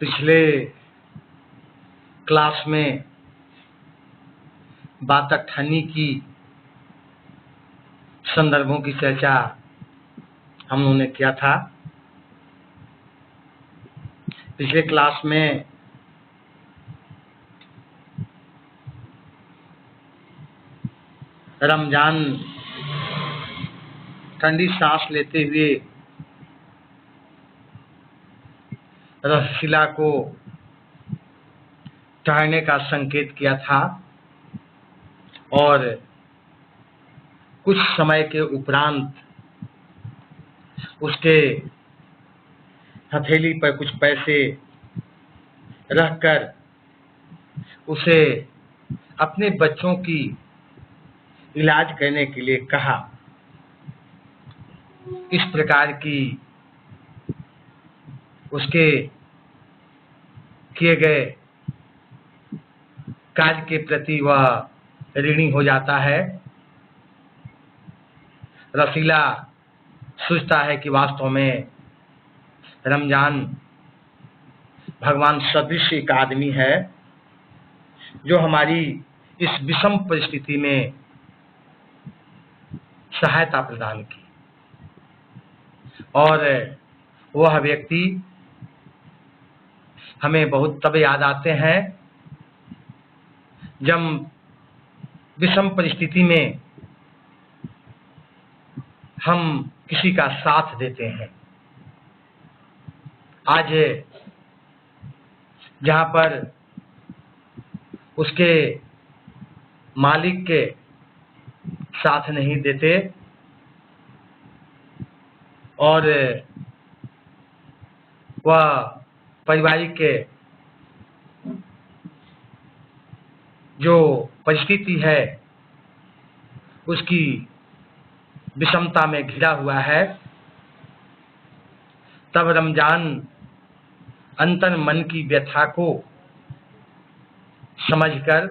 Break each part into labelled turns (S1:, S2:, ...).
S1: पिछले क्लास में बातखनी की संदर्भों की चर्चा हम लोगों ने किया था। पिछले क्लास में रमजान ठंडी सांस लेते हुए रसशिला को ठहरने का संकेत किया था और कुछ समय के उपरांत उसके हथेली पर कुछ पैसे रखकर उसे अपने बच्चों की इलाज करने के लिए कहा। इस प्रकार की उसके किए गए कार्य के प्रति वह ऋणी हो जाता है। रसीला सोचता है कि वास्तव में रमजान भगवान सदृश एक आदमी है जो हमारी इस विषम परिस्थिति में सहायता प्रदान की, और वह व्यक्ति हमें बहुत तब याद आते हैं जब विषम परिस्थिति में हम किसी का साथ देते हैं। आज जहाँ पर उसके मालिक के साथ नहीं देते और वह पारिवारिक के जो परिस्थिति है उसकी विषमता में घिरा हुआ है, तब रमजान अंतर मन की व्यथा को समझकर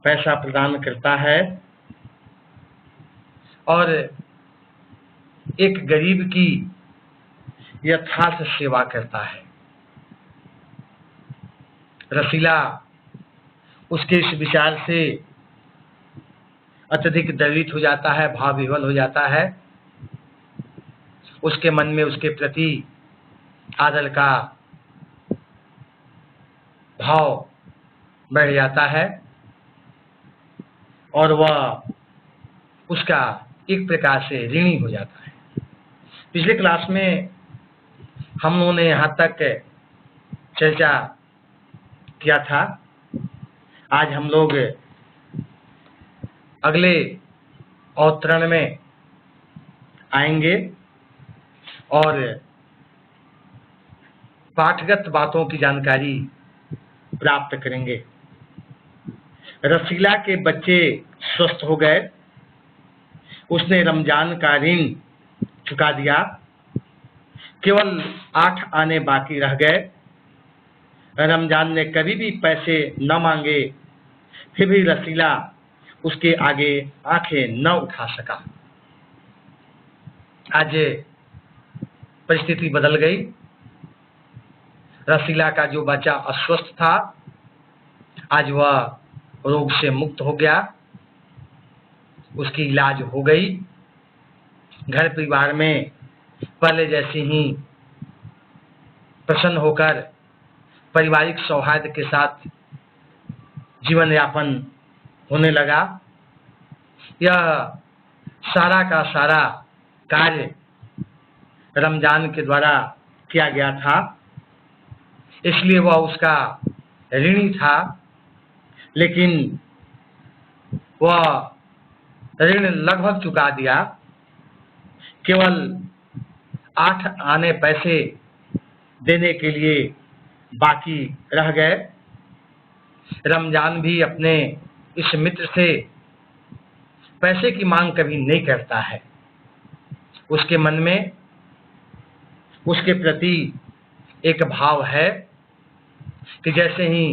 S1: पैसा प्रदान करता है और एक गरीब की यथार्थ सेवा करता है। रसीला उसके इस विचार से अत्यधिक द्रवित हो जाता है, भाव विह्वल हो जाता है। उसके मन में उसके प्रति आदर का भाव बढ़ जाता है और वह उसका एक प्रकार से ऋणी हो जाता है। पिछले क्लास में हम लोगों ने यहाँ तक चर्चा किया था। आज हम लोग अगले अवतरण में आएंगे और पाठगत बातों की जानकारी प्राप्त करेंगे। रसीला के बच्चे स्वस्थ हो गए, उसने रमजान का ऋण चुका दिया, केवल 8 आने बाकी रह गए। रमजान ने कभी भी पैसे न मांगे, फिर भी रसीला उसके आगे आंखें न उठा सका। आज परिस्थिति बदल गई। रसीला का जो बच्चा अस्वस्थ था आज वह रोग से मुक्त हो गया, उसकी इलाज हो गई। घर परिवार में पहले जैसे ही प्रसन्न होकर पारिवारिक सौहार्द के साथ जीवन यापन होने लगा। यह सारा का सारा कार्य रमजान के द्वारा किया गया था, इसलिए वह उसका ऋणी था, लेकिन वह ऋण लगभग चुका दिया। केवल 8 आने पैसे देने के लिए बाकी रह गए। रमजान भी अपने इस मित्र से पैसे की मांग कभी नहीं करता है। उसके मन में उसके प्रति एक भाव है कि जैसे ही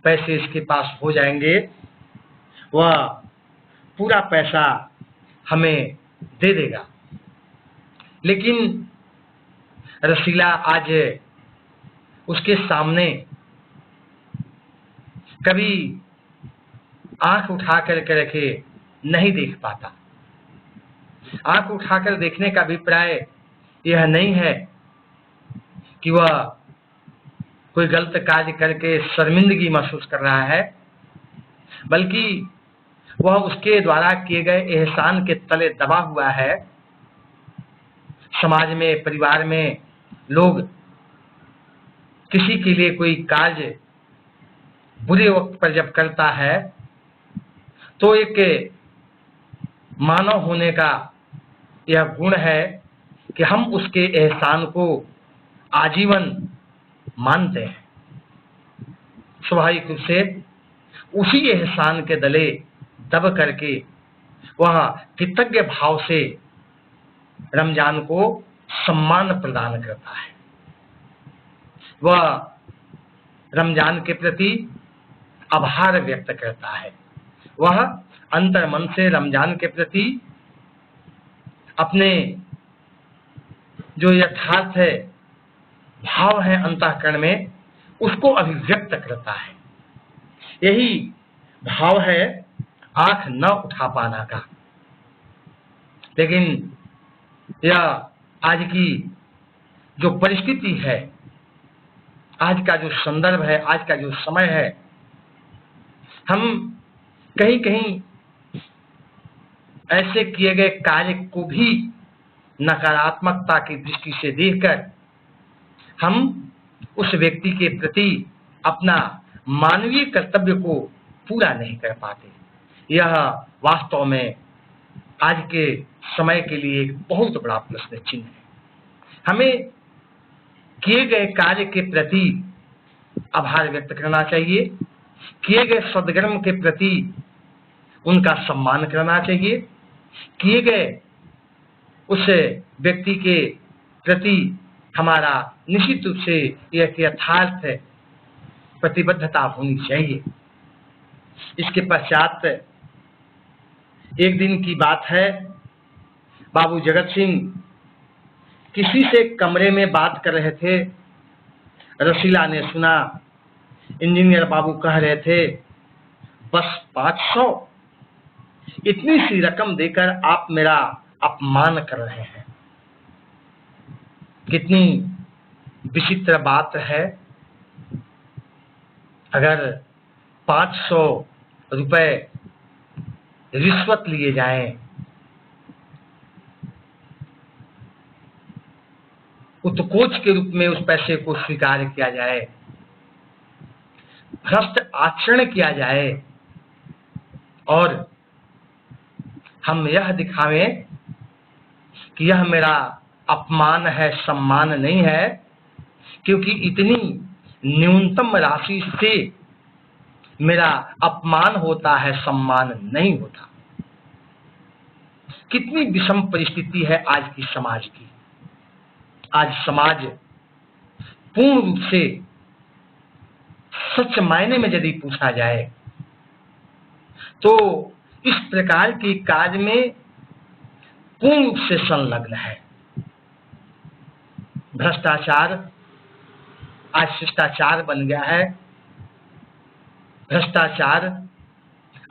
S1: पैसे इसके पास हो जाएंगे वह पूरा पैसा हमें दे देगा। लेकिन रसीला आज उसके सामने कभी आंख उठाकर के रखे नहीं देख पाता। आंख उठाकर देखने का अभिप्राय यह नहीं है कि वह कोई गलत कार्य करके शर्मिंदगी महसूस कर रहा है, बल्कि वह उसके द्वारा किए गए एहसान के तले दबा हुआ है। समाज में, परिवार में लोग किसी के लिए कोई कार्य बुरे वक्त पर जब करता है तो एक मानव होने का यह गुण है कि हम उसके एहसान को आजीवन मानते हैं। स्वाभाविक रूप से उसी एहसान के तले दब करके वह कृतज्ञ भाव से रमजान को सम्मान प्रदान करता है। वह रमजान के प्रति आभार व्यक्त करता है। वह अंतर्मन से रमजान के प्रति अपने जो यथार्थ है भाव है अंतःकरण में, उसको अभिव्यक्त करता है। यही भाव है आंख न उठा पाना का। लेकिन यह आज की जो परिस्थिति है, आज का जो संदर्भ है, आज का जो समय है, हम कहीं कहीं ऐसे किए गए कार्य को भी नकारात्मकता की दृष्टि से देखकर हम उस व्यक्ति के प्रति अपना मानवीय कर्तव्य को पूरा नहीं कर पाते। यह वास्तव में आज के समय के लिए एक बहुत बड़ा प्रश्न चिन्ह है। हमें किए गए कार्य के प्रति आभार व्यक्त करना चाहिए, किए गए सद्कर्म के प्रति उनका सम्मान करना चाहिए, किए गए उस व्यक्ति के प्रति हमारा निश्चित रूप से यह यथार्थ प्रतिबद्धता होनी चाहिए। इसके पश्चात एक दिन की बात है, बाबू जगत सिंह किसी से कमरे में बात कर रहे थे। रसीला ने सुना, इंजीनियर बाबू कह रहे थे, बस 500, इतनी सी रकम देकर आप मेरा अपमान कर रहे हैं। कितनी विचित्र बात है। अगर 500 रुपए रिश्वत लिए जाएं, उत्कोच के रूप में उस पैसे को स्वीकार किया जाए, भ्रष्ट आचरण किया जाए और हम यह दिखावें कि यह मेरा अपमान है, सम्मान नहीं है, क्योंकि इतनी न्यूनतम राशि से मेरा अपमान होता है, सम्मान नहीं होता। कितनी विषम परिस्थिति है आज की समाज की। आज समाज पूर्ण रूप से सच मायने में यदि पूछा जाए तो इस प्रकार के कार्य में पूर्ण रूप से संलग्न है। भ्रष्टाचार आज शिष्टाचार बन गया है। भ्रष्टाचार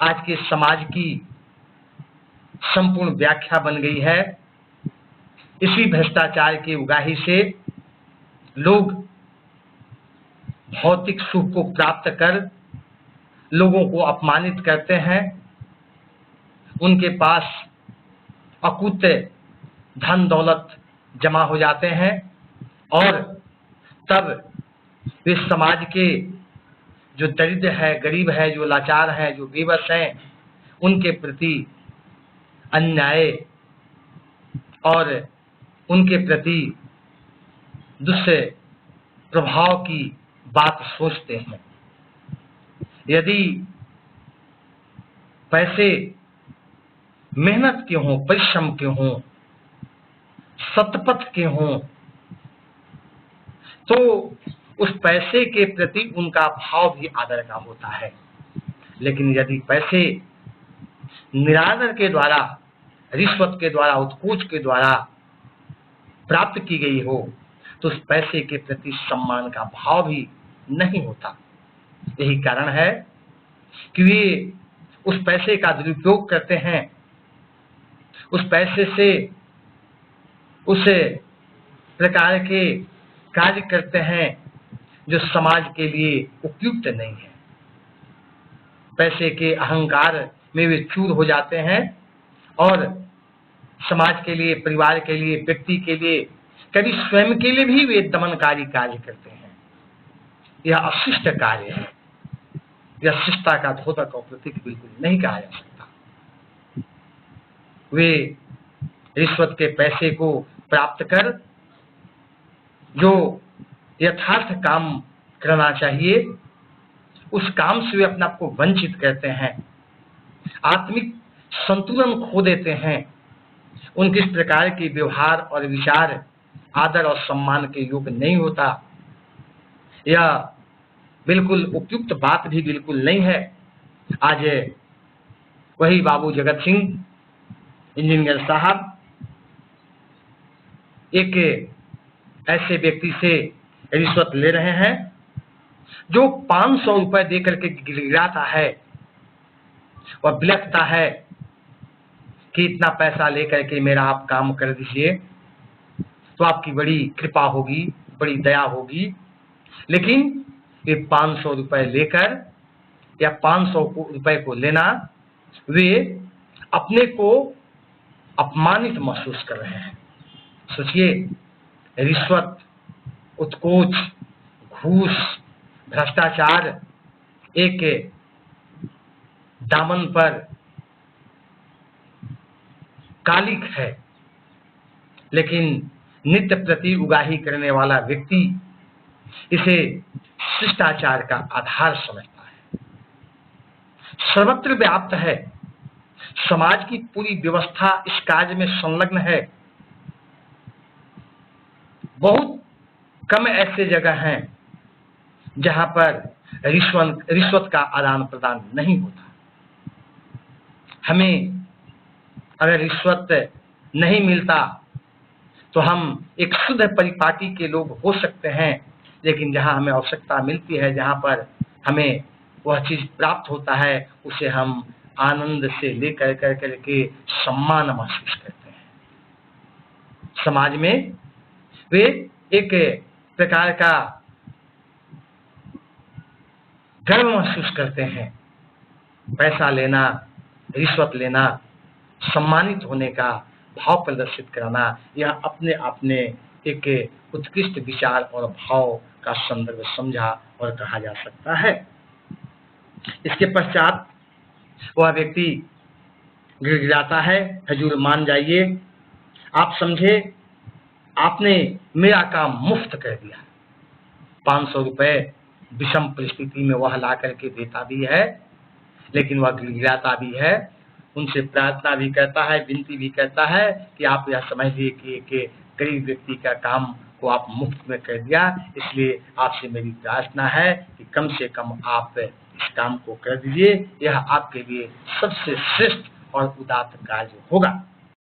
S1: आज के समाज की संपूर्ण व्याख्या बन गई है। इसी भ्रष्टाचार की उगाही से लोग भौतिक सुख को प्राप्त कर लोगों को अपमानित करते हैं। उनके पास अकूत धन दौलत जमा हो जाते हैं और तब वे समाज के जो दरिद्र है, गरीब है, जो लाचार है, जो बेबस हैं, उनके प्रति अन्याय और उनके प्रति दुष्प्रभाव की बात सोचते हैं। यदि पैसे मेहनत के हों, परिश्रम के हों, सतपथ के हों, तो उस पैसे के प्रति उनका भाव भी आदर का होता है। लेकिन यदि पैसे निरादर के द्वारा, रिश्वत के द्वारा, उत्कोच के द्वारा प्राप्त की गई हो, तो उस पैसे के प्रति सम्मान का भाव भी नहीं होता। यही कारण है कि वे उस पैसे का दुरुपयोग करते हैं, उस पैसे से उस प्रकार के कार्य करते हैं जो समाज के लिए उपयुक्त नहीं है। पैसे के अहंकार में वे चूर हो जाते हैं और समाज के लिए, परिवार के लिए, व्यक्ति के लिए, कभी स्वयं के लिए भी वे दमनकारी कार्य करते हैं। यह अशिष्ट कार्य है। यह शिष्टता का द्योतक और प्रतीक बिल्कुल नहीं कहा जा सकता। वे रिश्वत के पैसे को प्राप्त कर जो यथार्थ काम करना चाहिए, उस काम से वे अपने आप को वंचित करते हैं, आत्मिक संतुलन खो देते हैं। उनके इस प्रकार के व्यवहार और विचार आदर और सम्मान के योग्य नहीं होता। यह बिल्कुल उपयुक्त बात भी बिल्कुल नहीं है। आज वही बाबू जगत सिंह इंजीनियर साहब एक ऐसे व्यक्ति से रिश्वत ले रहे हैं जो 500 रुपए देकर के गिड़गिड़ाता है और बिलखता है कि इतना पैसा लेकर के मेरा आप काम कर दीजिए तो आपकी बड़ी कृपा होगी, बड़ी दया होगी। लेकिन ये 500 रुपए लेकर या 500 रुपए को लेना, वे अपने को अपमानित महसूस कर रहे हैं। सोचिए, रिश्वत, उत्कोच, घूस, भ्रष्टाचार एक दामन पर कालिक है, लेकिन नित्य प्रति उगाही करने वाला व्यक्ति इसे शिष्टाचार का आधार समझता है। सर्वत्र व्याप्त है। समाज की पूरी व्यवस्था इस कार्य में संलग्न है। बहुत कम ऐसे जगह हैं जहां पर रिश्वत का आदान प्रदान नहीं होता। हमें अगर रिश्वत नहीं मिलता तो हम एक शुद्ध परिपाटी के लोग हो सकते हैं, लेकिन जहां हमें आवश्यकता मिलती है, जहां पर हमें वह चीज प्राप्त होता है, उसे हम आनंद से लेकर करके सम्मान महसूस करते हैं। समाज में वे एक प्रकार का गर्व महसूस करते हैं। पैसा लेना, रिश्वत लेना, सम्मानित होने का भाव प्रदर्शित कराना, यह अपने आप में एक उत्कृष्ट विचार और भाव का संदर्भ समझा और कहा जा सकता है। इसके पश्चात वह व्यक्ति गिड़गिड़ाता है, हजूर मान जाइए, आप समझे आपने मेरा काम मुफ्त कर दिया। 500 रुपए विषम परिस्थिति में वह ला करके देता भी है, लेकिन वह गिड़गिड़ाता भी है, उनसे प्रार्थना भी करता है, विनती भी करता है कि आप यह समझिए कि एक गरीब व्यक्ति का काम को आप मुफ्त में कर दिया, इसलिए आपसे मेरी प्रार्थना है कि कम से कम आप इस काम को कर दीजिए। यह आपके लिए सबसे श्रेष्ठ और उदात्त कार्य होगा।